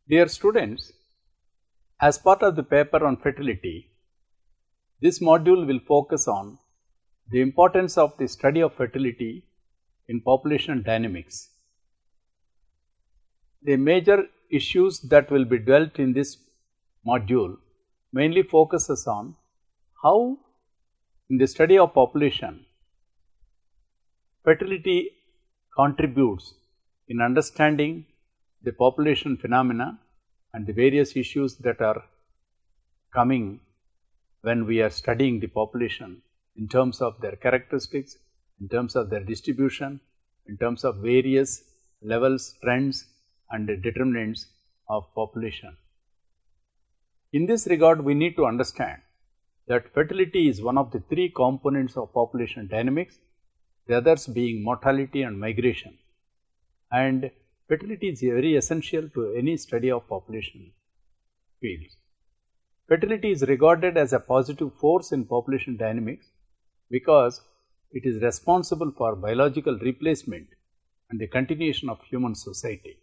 Dear students, as part of the paper on fertility, this module will focus on the importance of the study of fertility in population dynamics. The major issues that will be dealt in this module mainly focuses on how in the study of population, fertility contributes in understanding the population phenomena and the various issues that are coming when we are studying the population in terms of their characteristics, in terms of their distribution, in terms of various levels, trends and determinants of population. In this regard, we need to understand that fertility is one of the three components of population dynamics, the others being mortality and migration. And fertility is very essential to any study of population fields. Fertility is regarded as a positive force in population dynamics because it is responsible for biological replacement and the continuation of human society.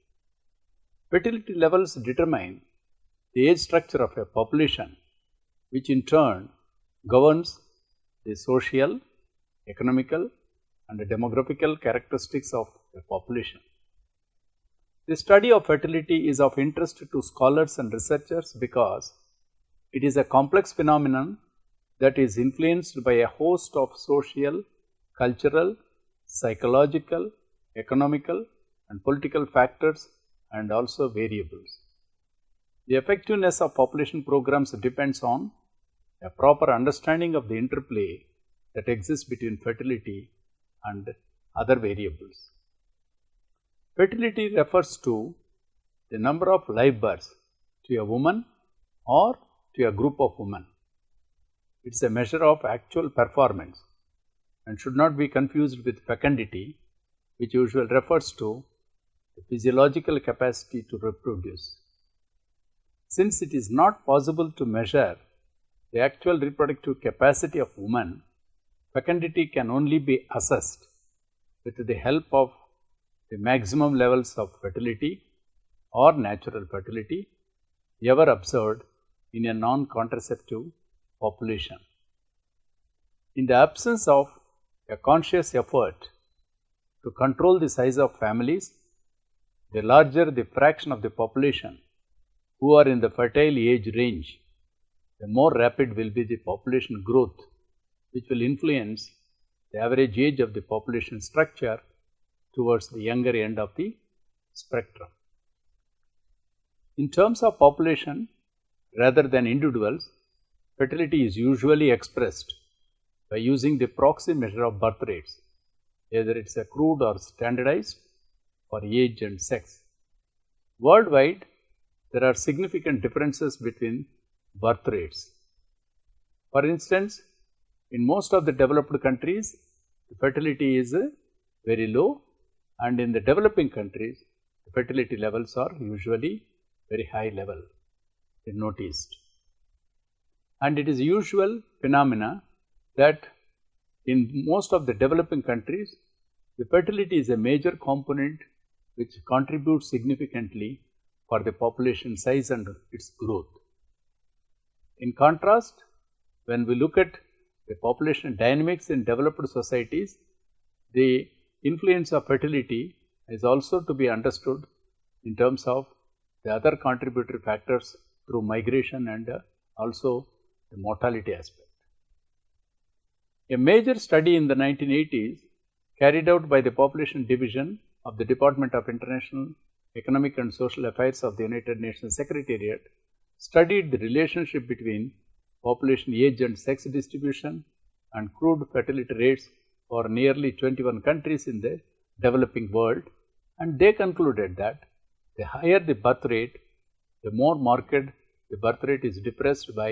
Fertility levels determine the age structure of a population, which in turn governs the social, economical and the demographical characteristics of a population. The study of fertility is of interest to scholars and researchers because it is a complex phenomenon that is influenced by a host of social, cultural, psychological, economical and political factors and also variables. The effectiveness of population programs depends on a proper understanding of the interplay that exists between fertility and other variables. Fertility refers to the number of live births to a woman or to a group of women. It is a measure of actual performance and should not be confused with fecundity, which usually refers to the physiological capacity to reproduce. Since it is not possible to measure the actual reproductive capacity of women, fecundity can only be assessed with the help of the maximum levels of fertility or natural fertility ever observed in a non-contraceptive population. In the absence of a conscious effort to control the size of families, the larger the fraction of the population who are in the fertile age range, the more rapid will be the population growth, which will influence the average age of the population structure towards the younger end of the spectrum. In terms of population rather than individuals, fertility is usually expressed by using the proxy measure of birth rates, either it is a crude or standardized for age and sex. Worldwide, there are significant differences between birth rates. For instance, in most of the developed countries, the fertility is very low, and in the developing countries, the fertility levels are usually very high level noticed. And it is a usual phenomena that in most of the developing countries, the fertility is a major component which contributes significantly for the population size and its growth. In contrast, when we look at the population dynamics in developed societies, the influence of fertility is also to be understood in terms of the other contributory factors through migration and also the mortality aspect. A major study in the 1980s carried out by the Population Division of the Department of International Economic and Social Affairs of the United Nations Secretariat studied the relationship between population age and sex distribution and crude fertility rates for nearly 21 countries in the developing world, and they concluded that the higher the birth rate, the more marked the birth rate is depressed by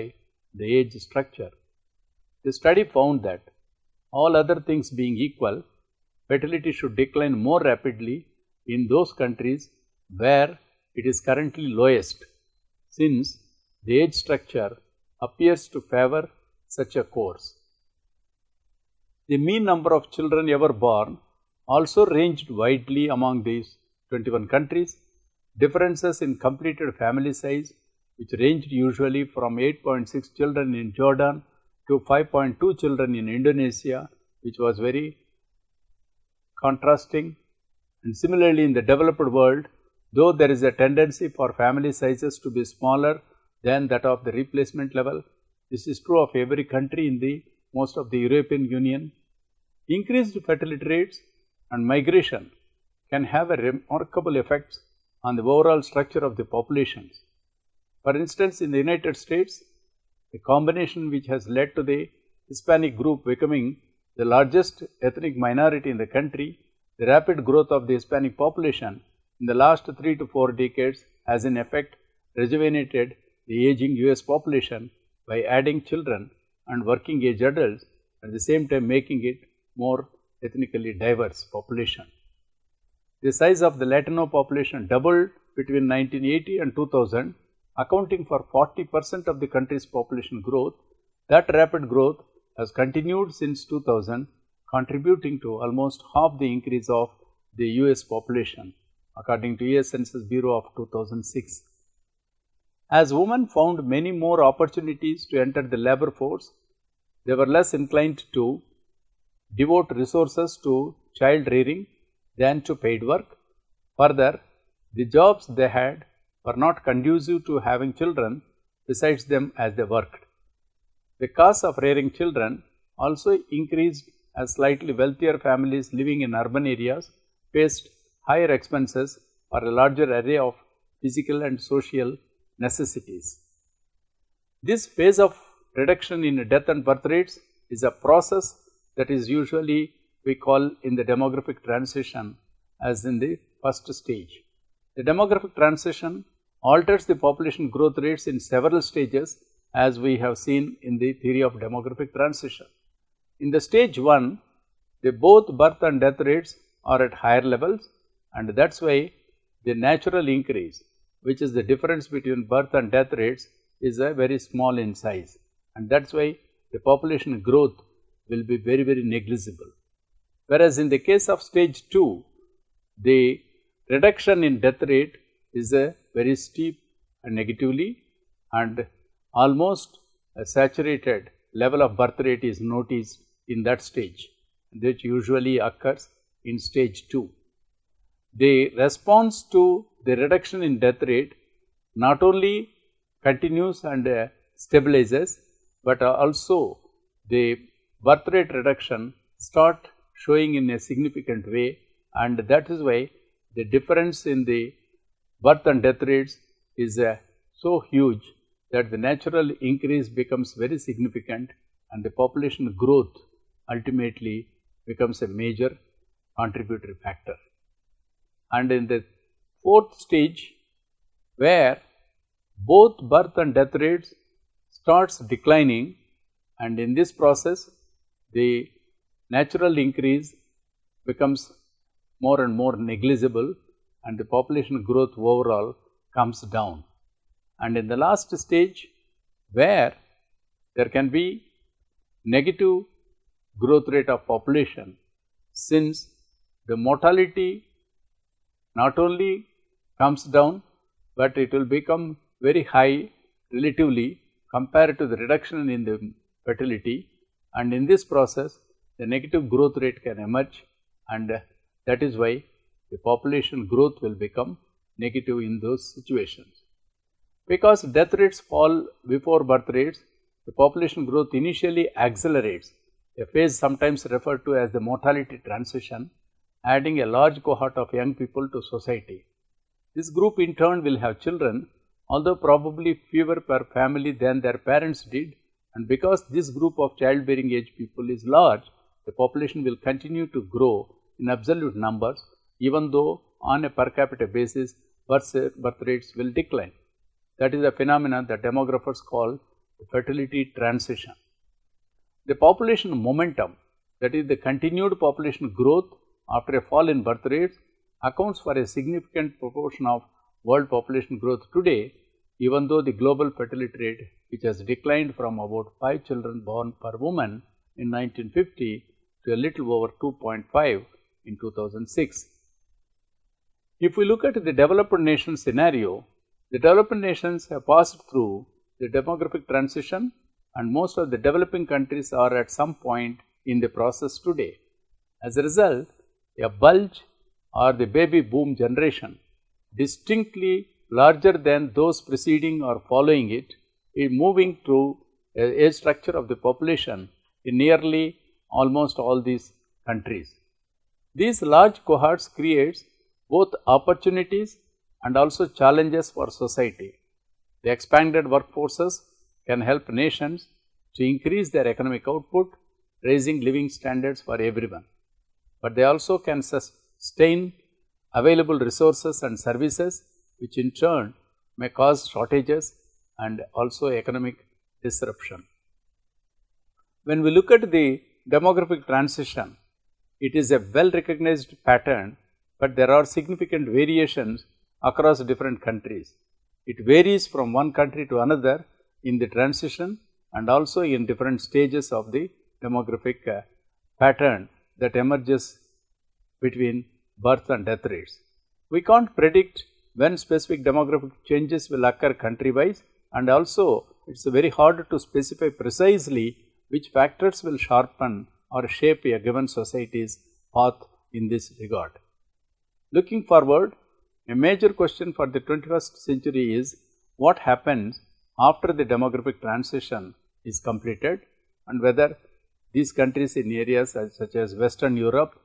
the age structure. The study found that all other things being equal, fertility should decline more rapidly in those countries where it is currently lowest, since the age structure appears to favor such a course. The mean number of children ever born also ranged widely among these 21 countries, differences in completed family size, which ranged usually from 8.6 children in Jordan to 5.2 children in Indonesia, which was very contrasting. And similarly, in the developed world, though there is a tendency for family sizes to be smaller than that of the replacement level, this is true of every country in the most of the European Union. Increased fertility rates and migration can have a remarkable effects on the overall structure of the populations. For instance, in the United States, the combination which has led to the Hispanic group becoming the largest ethnic minority in the country, the rapid growth of the Hispanic population in the last 3 to 4 decades has in effect rejuvenated the aging US population by adding children and working age adults, at the same time making it more ethnically diverse population. The size of the Latino population doubled between 1980 and 2000, accounting for 40% of the country's population growth. That rapid growth has continued since 2000, contributing to almost half the increase of the US population, according to US Census Bureau of 2006. As women found many more opportunities to enter the labor force, they were less inclined to devote resources to child rearing than to paid work. Further, the jobs they had were not conducive to having children besides them as they worked. The cost of rearing children also increased as slightly wealthier families living in urban areas faced higher expenses for a larger array of physical and social necessities. This phase of reduction in death and birth rates is a process that is usually we call in the demographic transition as in the first stage. The demographic transition alters the population growth rates in several stages, as we have seen in the theory of demographic transition. In the stage 1, both birth and death rates are at higher levels, and that is why the natural increase, which is the difference between birth and death rates, is a very small in size, and that is why the population growth will be very, very negligible. Whereas in the case of stage 2, the reduction in death rate is a very steep and negatively, and almost a saturated level of birth rate is noticed in that stage, which usually occurs in stage 2. The response to the reduction in death rate not only continues and stabilizes, but also the birth rate reduction start showing in a significant way, and that is why the difference in the birth and death rates is so huge that the natural increase becomes very significant, and the population growth ultimately becomes a major contributory factor. And in the 4th stage, where both birth and death rates starts declining, and in this process the natural increase becomes more and more negligible, and the population growth overall comes down. And in the last stage, where there can be negative growth rate of population, since the mortality not only comes down, but it will become very high relatively compared to the reduction in the fertility, and in this process the negative growth rate can emerge, and that is why the population growth will become negative in those situations. Because death rates fall before birth rates, the population growth initially accelerates, a phase sometimes referred to as the mortality transition, adding a large cohort of young people to society. This group in turn will have children, although probably fewer per family than their parents did, and because this group of childbearing age people is large, the population will continue to grow in absolute numbers, even though on a per capita basis birth rates will decline. That is a phenomenon that demographers call the fertility transition. The population momentum, that is the continued population growth after a fall in birth rates, accounts for a significant proportion of world population growth today, even though the global fertility rate, which has declined from about 5 children born per woman in 1950 to a little over 2.5 in 2006. If we look at the developed nation scenario, the developed nations have passed through the demographic transition, and most of the developing countries are at some point in the process today. As a result, a bulge or the baby boom generation, distinctly larger than those preceding or following it, is moving through a age structure of the population in nearly almost all these countries. These large cohorts creates both opportunities and also challenges for society. The expanded workforces can help nations to increase their economic output, raising living standards for everyone. But they also can sustain available resources and services, which in turn may cause shortages and also economic disruption. When we look at the demographic transition, it is a well recognized pattern, but there are significant variations across different countries. It varies from one country to another in the transition and also in different stages of the demographic pattern that emerges between birth and death rates. We can't predict when specific demographic changes will occur country-wise, and also it's very hard to specify precisely which factors will sharpen or shape a given society's path in this regard. Looking forward, a major question for the 21st century is what happens after the demographic transition is completed, and whether these countries in areas such as Western Europe,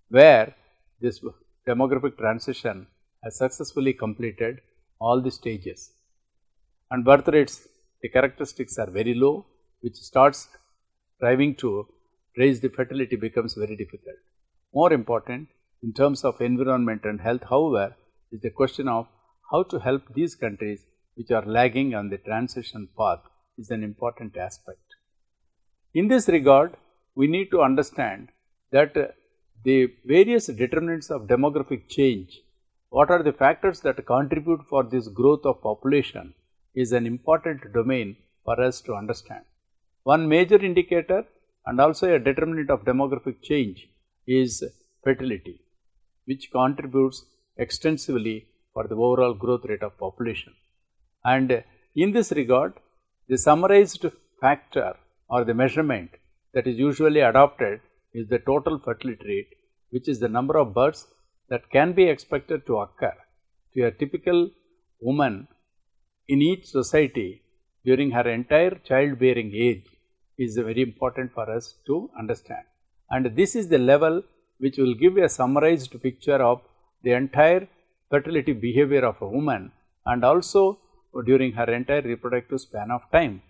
where this demographic transition has successfully completed all the stages, and birth rates, the characteristics are very low, which starts driving to raise the fertility becomes very difficult. More important in terms of environment and health, however, is the question of how to help these countries which are lagging on the transition path is an important aspect. In this regard, we need to understand that the various determinants of demographic change, what are the factors that contribute for this growth of population, is an important domain for us to understand. One major indicator and also a determinant of demographic change is fertility, which contributes extensively for the overall growth rate of population. And in this regard, the summarized factor or the measurement that is usually adopted is the total fertility rate, which is the number of births that can be expected to occur to a typical woman in each society during her entire childbearing age, is very important for us to understand. And this is the level which will give a summarized picture of the entire fertility behavior of a woman and also during her entire reproductive span of time.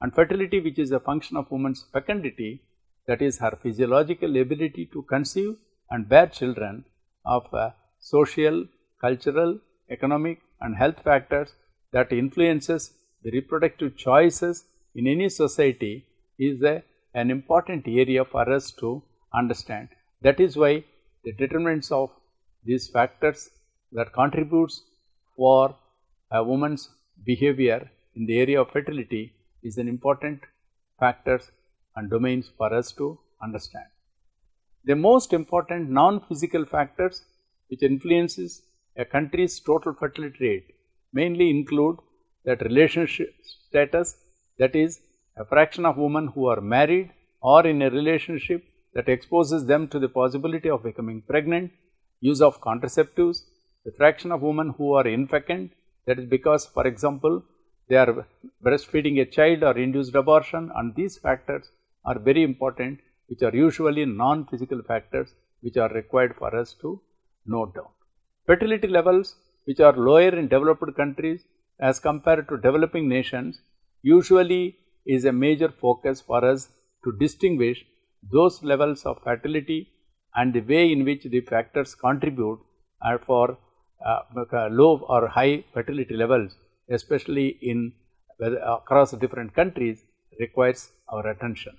And fertility, which is a function of woman's fecundity, that is her physiological ability to conceive and bear children, of social, cultural, economic and health factors that influences the reproductive choices in any society, is an important area for us to understand. That is why the determinants of these factors that contributes for a woman's behavior in the area of fertility is an important factors and domains for us to understand. The most important non-physical factors which influences a country's total fertility rate mainly include that relationship status, that is a fraction of women who are married or in a relationship that exposes them to the possibility of becoming pregnant, use of contraceptives, the fraction of women who are infecund, that is because, for example, they are breastfeeding a child or induced abortion, and these factors are very important, which are usually non-physical factors which are required for us to note down. Fertility levels which are lower in developed countries as compared to developing nations usually is a major focus for us to distinguish those levels of fertility and the way in which the factors contribute for low or high fertility levels, especially in across different countries, requires our attention.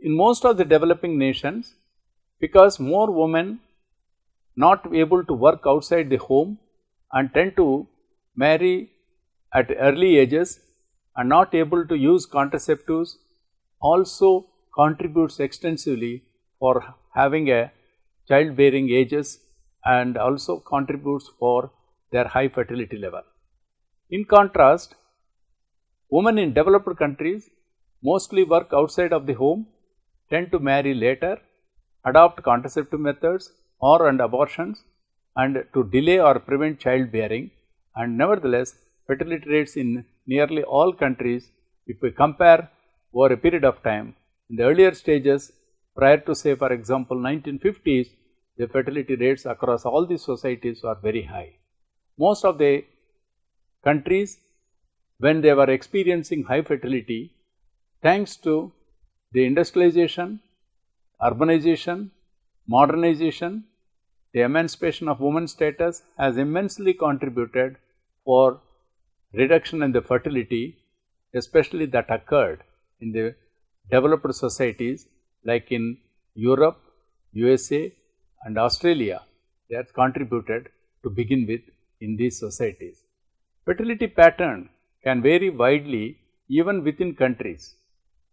In most of the developing nations, because more women not able to work outside the home and tend to marry at early ages and not able to use contraceptives, also contributes extensively for having a childbearing ages and also contributes for their high fertility level. In contrast, women in developed countries mostly work outside of the home, tend to marry later, adopt contraceptive methods and abortions, and to delay or prevent childbearing, and nevertheless fertility rates in nearly all countries, if we compare over a period of time, in the earlier stages prior to say for example 1950s, the fertility rates across all these societies are very high. Most of the countries, when they were experiencing high fertility, thanks to the industrialization, urbanization, modernization, the emancipation of women's status has immensely contributed for reduction in the fertility, especially that occurred in the developed societies like in Europe, USA and Australia. They have contributed to begin with in these societies. Fertility pattern can vary widely even within countries.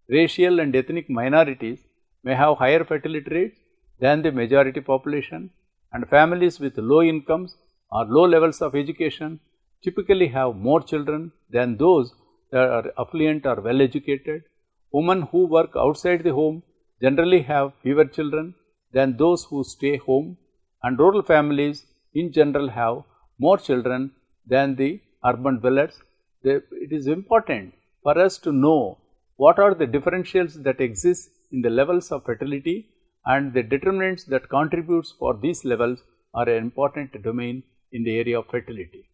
Racial and ethnic minorities may have higher fertility rates than the majority population, and families with low incomes or low levels of education typically have more children than those that are affluent or well educated. Women who work outside the home generally have fewer children than those who stay home, and rural families in general have more children than the urban dwellers. It is important for us to know what are the differentials that exist in the levels of fertility, and the determinants that contributes for these levels are an important domain in the area of fertility.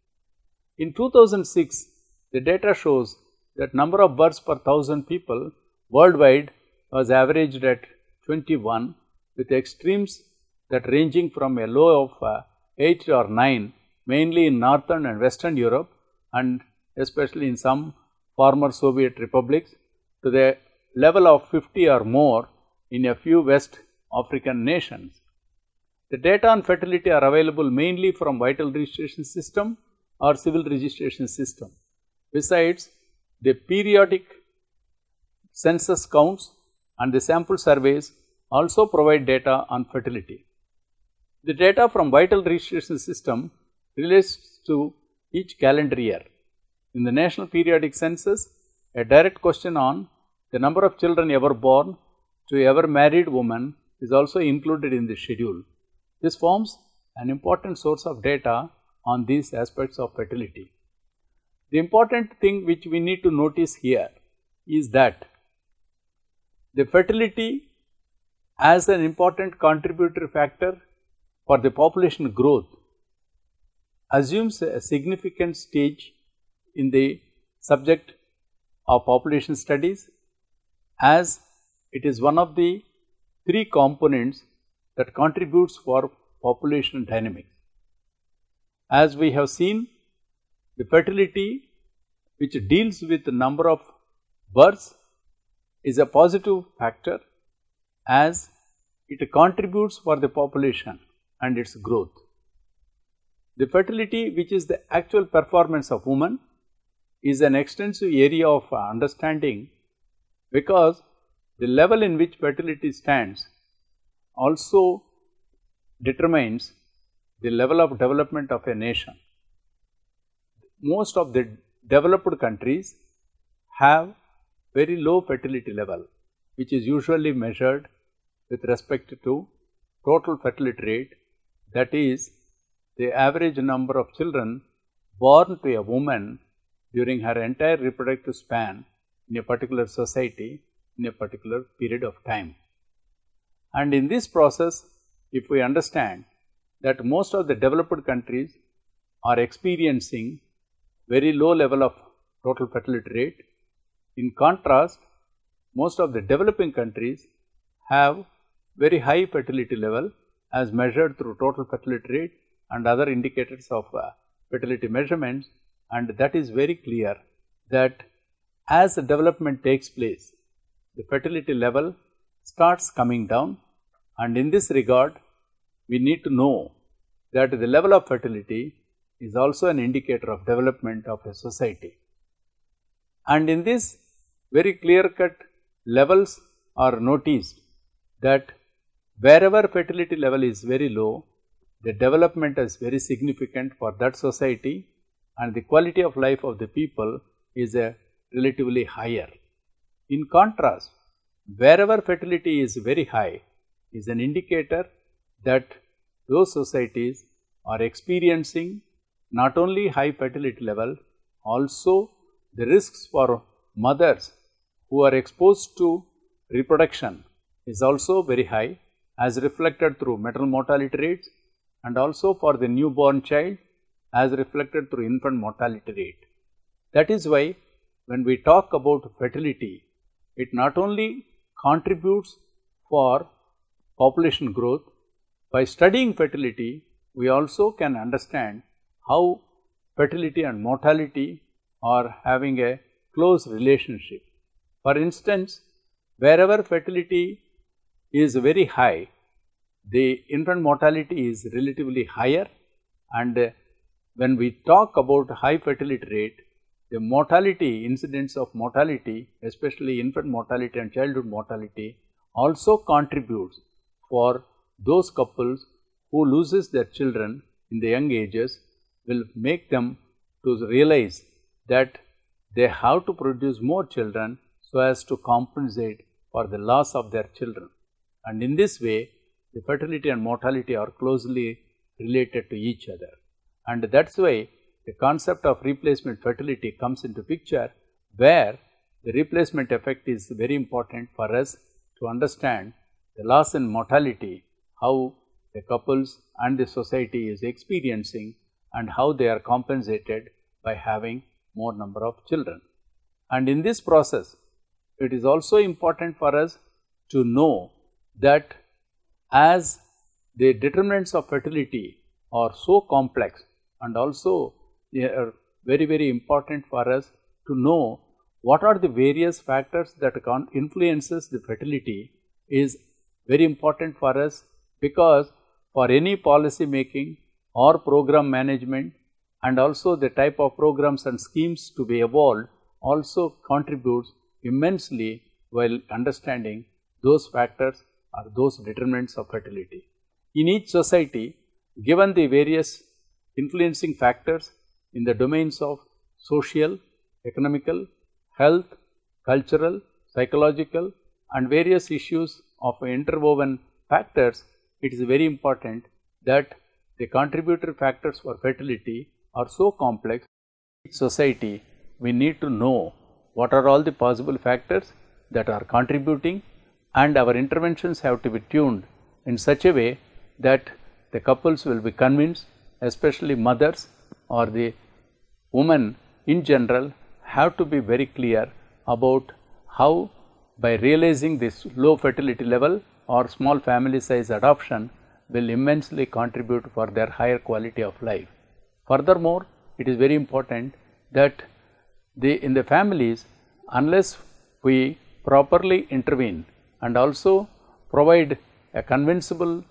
In 2006, the data shows that number of births per 1,000 people worldwide was averaged at 21, with extremes that ranging from a low of 8 or 9 mainly in northern and western Europe, and especially in some former Soviet republics, to the level of 50 or more in a few West African nations. The data on fertility are available mainly from vital registration system or civil registration system. Besides, the periodic census counts and the sample surveys also provide data on fertility. The data from vital registration system relates to each calendar year. In the National Periodic Census, a direct question on the number of children ever born to ever married woman is also included in the schedule. This forms an important source of data on these aspects of fertility. The important thing which we need to notice here is that the fertility as an important contributory factor for the population growth assumes a significant stage in the subject of population studies, as it is one of the three components that contributes for population dynamics. As we have seen, the fertility which deals with the number of births is a positive factor, as it contributes for the population and its growth. The fertility which is the actual performance of women is an extensive area of understanding, because the level in which fertility stands also determines the level of development of a nation. Most of the developed countries have very low fertility level, which is usually measured with respect to total fertility rate, that is the average number of children born to a woman during her entire reproductive span in a particular society in a particular period of time. And in this process, if we understand that most of the developed countries are experiencing very low level of total fertility rate, in contrast, most of the developing countries have very high fertility level as measured through total fertility rate and other indicators of fertility measurements, and that is very clear that as the development takes place, the fertility level starts coming down, and in this regard, we need to know that the level of fertility is also an indicator of development of a society. And in this very clear-cut levels are noticed that wherever fertility level is very low, the development is very significant for that society and the quality of life of the people is relatively higher. In contrast, wherever fertility is very high is an indicator that those societies are experiencing not only high fertility level, also the risks for mothers who are exposed to reproduction is also very high as reflected through maternal mortality rates and also for the newborn child as reflected through infant mortality rate. That is why when we talk about fertility, it not only contributes for population growth, by studying fertility, we also can understand how fertility and mortality are having a close relationship. For instance, wherever fertility is very high, the infant mortality is relatively higher, and when we talk about high fertility rate, the mortality, incidence of mortality, especially infant mortality and childhood mortality, also contributes for those couples who loses their children in the young ages, will make them to realize that they have to produce more children so as to compensate for the loss of their children. And in this way, the fertility and mortality are closely related to each other. And that is why the concept of replacement fertility comes into picture, where the replacement effect is very important for us to understand the loss in mortality, how the couples and the society is experiencing and how they are compensated by having more number of children. And in this process, it is also important for us to know that as the determinants of fertility are so complex and also they are very important for us to know what are the various factors that influences the fertility is very important for us, because for any policy making or program management and also the type of programs and schemes to be evolved also contributes immensely while understanding those factors or those determinants of fertility. In each society, given the various influencing factors in the domains of social, economical, health, cultural, psychological and various issues of interwoven factors, it is very important that the contributory factors for fertility are so complex. In each society, we need to know what are all the possible factors that are contributing, and our interventions have to be tuned in such a way that the couples will be convinced, especially mothers or the women in general, have to be very clear about how by realizing this low fertility level or small family size adoption will immensely contribute for their higher quality of life. Furthermore, it is very important that in the families, unless we properly intervene and also provide a convincible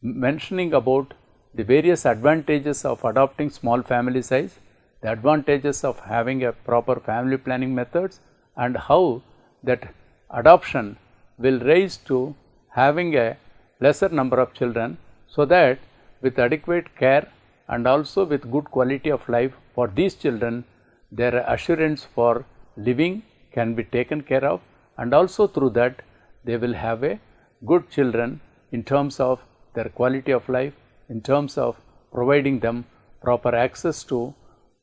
mentioning about the various advantages of adopting small family size, the advantages of having a proper family planning methods, and how that adoption will raise to having a lesser number of children, so that with adequate care and also with good quality of life for these children, their assurance for living can be taken care of, and also through that they will have a good children in terms of their quality of life, in terms of providing them proper access to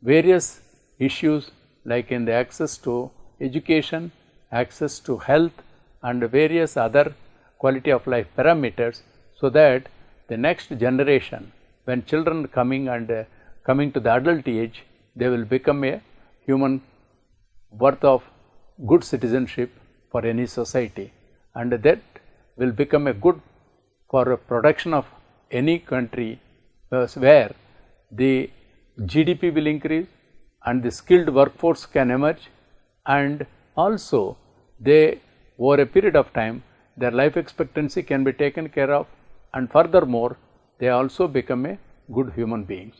various issues like in the access to education, access to health and various other quality of life parameters, so that the next generation, when children coming to the adult age, they will become a human worth of good citizenship for any society, and that will become a good for a production of any country, where the GDP will increase and the skilled workforce can emerge, and also they over a period of time their life expectancy can be taken care of, and furthermore they also become a good human beings.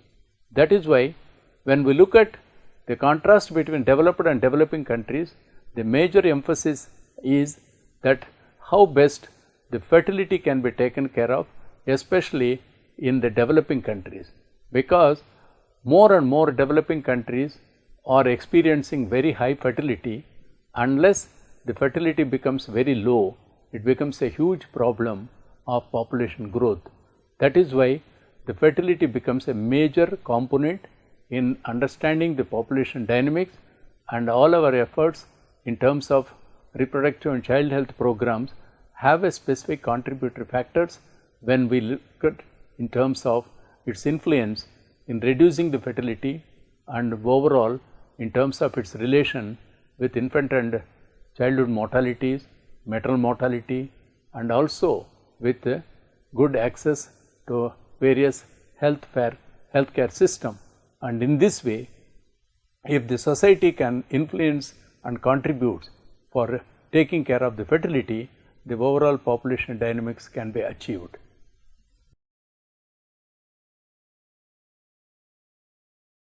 That is why when we look at the contrast between developed and developing countries, the major emphasis is that how best the fertility can be taken care of, especially in the developing countries, because more and more developing countries are experiencing very high fertility. Unless the fertility becomes very low, it becomes a huge problem of population growth. That is why the fertility becomes a major component in understanding the population dynamics, and all our efforts in terms of reproductive and child health programs have a specific contributory factors when we look at in terms of its influence in reducing the fertility and overall in terms of its relation with infant and childhood mortalities, maternal mortality, and also with good access to various healthcare system. And in this way, if the society can influence and contribute for taking care of the fertility, the overall population dynamics can be achieved.